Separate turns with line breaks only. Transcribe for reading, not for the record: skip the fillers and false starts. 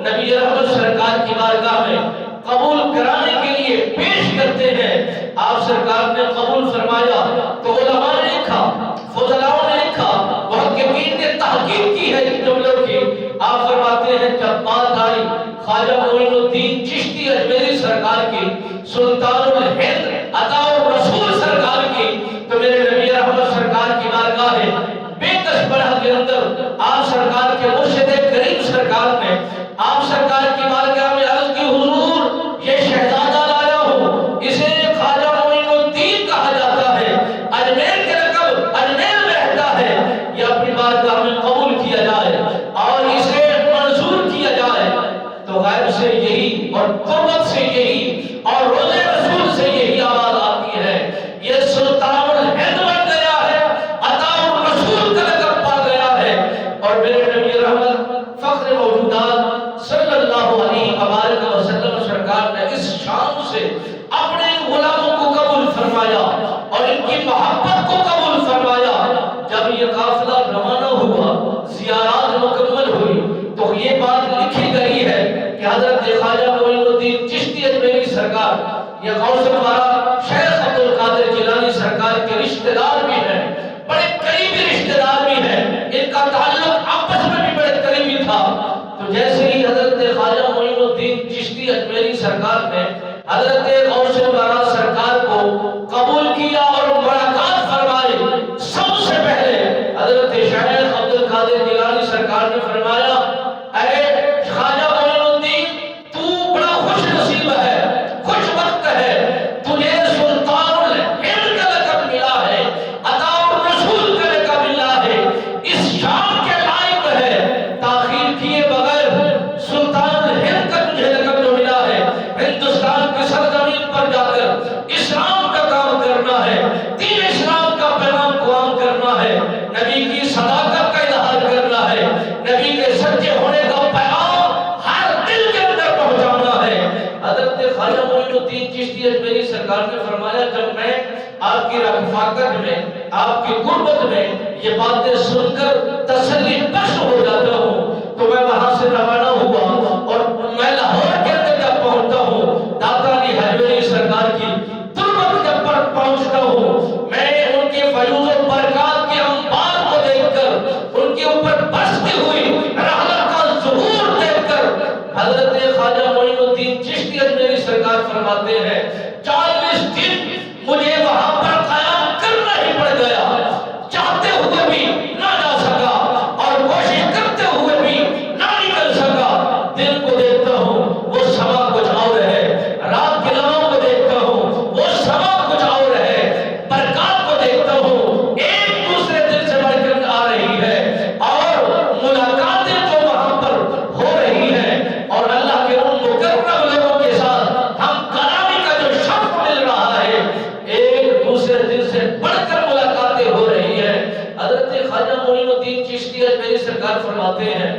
نبی رحمت سرکار کی بارگاہ میں قبول کرانے کے لیے پیش کرتے ہیں۔ آپ سرکار نے قبول فرمایا تو علماء نے لکھا، فضلاؤں نے لکھا، محققین نے تحقیق کی ہے ان جملوں کی۔ آپ فرماتے ہیں جب بات آئی خواجہ معین الدین چشتی اجمیری سرکار کی، سلطان الہند عطا الرسول سرکار کی، تو میرے نبی رحمت سرکار کی بارگاہ ہے بے کس بڑھا کے اندر آپ سرکار کے مرشد کریم سرکار نے آپ سرکار کی بارگاہ میں عرض کی، حضور یہ شہزادہ لایا ہوں، اسے خواجہ معین الدین کہا جاتا ہے، اجمیر کے لقب اجمیر میں رہتا ہے، یہ اپنی بارگاہ میں قبول کیا جائے اور اسے منظور کیا جائے۔ تو غیب سے یہی اور قربت سے یہی اور روزے رسول سے یہی آواز آتی ہے، یہ سلطان الہند بن گیا ہے، عطا الرسول کا لقب پا گیا ہے۔ اور میرے نبی رحمت فخر موجودات صلی اللہ علیہ وآلہ وسلم سرکار نے اس شان سے اپنے غلاموں کو قبول فرمایا اور ان کی محبت کو قبول فرمایا۔ جب یہ قافلہ روانہ ہوا، زیارات مکمل ہوئی، تو یہ بات لکھی گئی ہے کہ حضرت خواجہ معین الدین چشتی اجمیری سرکار یہ غوث الورا شیخ عبد القادر جیلانی سرکار کے رشتہ دار بھی ہیں، بڑے قریبی رشتہ دار بھی ہیں، ان کا تعلق آپس میں بھی بڑے قریبی تھا۔ تو جیسے ہی حضرت خواجہ معین الدین چشتی اجمیری سرکار نے حضرت غوث الورا سرکار کو قبول کیا اور ملاقات فرمائی، سب سے پہلے حضرت شیخ عبد القادر جیلانی سرکار نے فرمایا، اے خواجہ معین الدین تو بڑا خوش نصیب ہے، خوش وقت ہے، تجھے سلطان الہند کا لقب ملا ہے، عطا الرسول کا لقب ملا ہے، اس شان کے لائق ہے، تاخیر کیے بغیر سلطان الہند کا تجھے لقب جو ملا ہے، ہندوستان کی سرزمین پر جا کر اسلام کا کام کرنا ہے، دین اسلام کا پیغام قوام کرنا ہے، نبی کی صداقت کا اظہار کرنا ہے، نبی کے سچے ہونے کا پیغام ہر دل کے اندر پہنچانا ہے۔ حضرت خواجہ معین الدین چشتی اجمیری سرکار نے فرمایا، جب میں آپ کی رفاقت میں، آپ کی قربت میں یہ باتیں سن کر تسلی بخش ہو جاتا ہوں، تو میں وہاں سے روانہ ہوا اور میں لاہور کے اندر جب پہنچتا ہوں، داتا علی حجویری سرکار کی تربت جب پر پہنچتا ہوں، میں ان کے فیوض و برکات کے انبار کو دیکھ کر، ان کے اوپر برستی ہوئی رحمت کا ظہور دیکھ کر، حضرت خواجہ معین الدین چشتی اجمیری سرکار فرماتے ہیں 40 دن مجھے وہاں پر قیام کرنا ہی پڑ گیا، چاہتے ہوئے بھی نہ جا سکا اور کوشش کرتے ہوئے بھی نہ نکل سکا۔ دن کو دیکھتا ہوں وہ سما کچھ اور ہے، رات کے لمحوں کو دیکھتا ہوں وہ سما کچھ اور ہے، برکات کو دیکھتا ہوں ایک دوسرے دل سے بڑھ کر آ رہی ہے، اور ملاقاتیں جو وہاں پر ہو رہی ہیں، اور اللہ کے ان مکرم لوگوں کے ساتھ ہم کلامی کا جو شرف مل رہا ہے، ایک دوسرے دل سے بڑھ کر ملاقاتیں ہو رہی ہیں۔ حضرت خواجہ معین الدین چشتی اجمیری سرکار فرماتے ہیں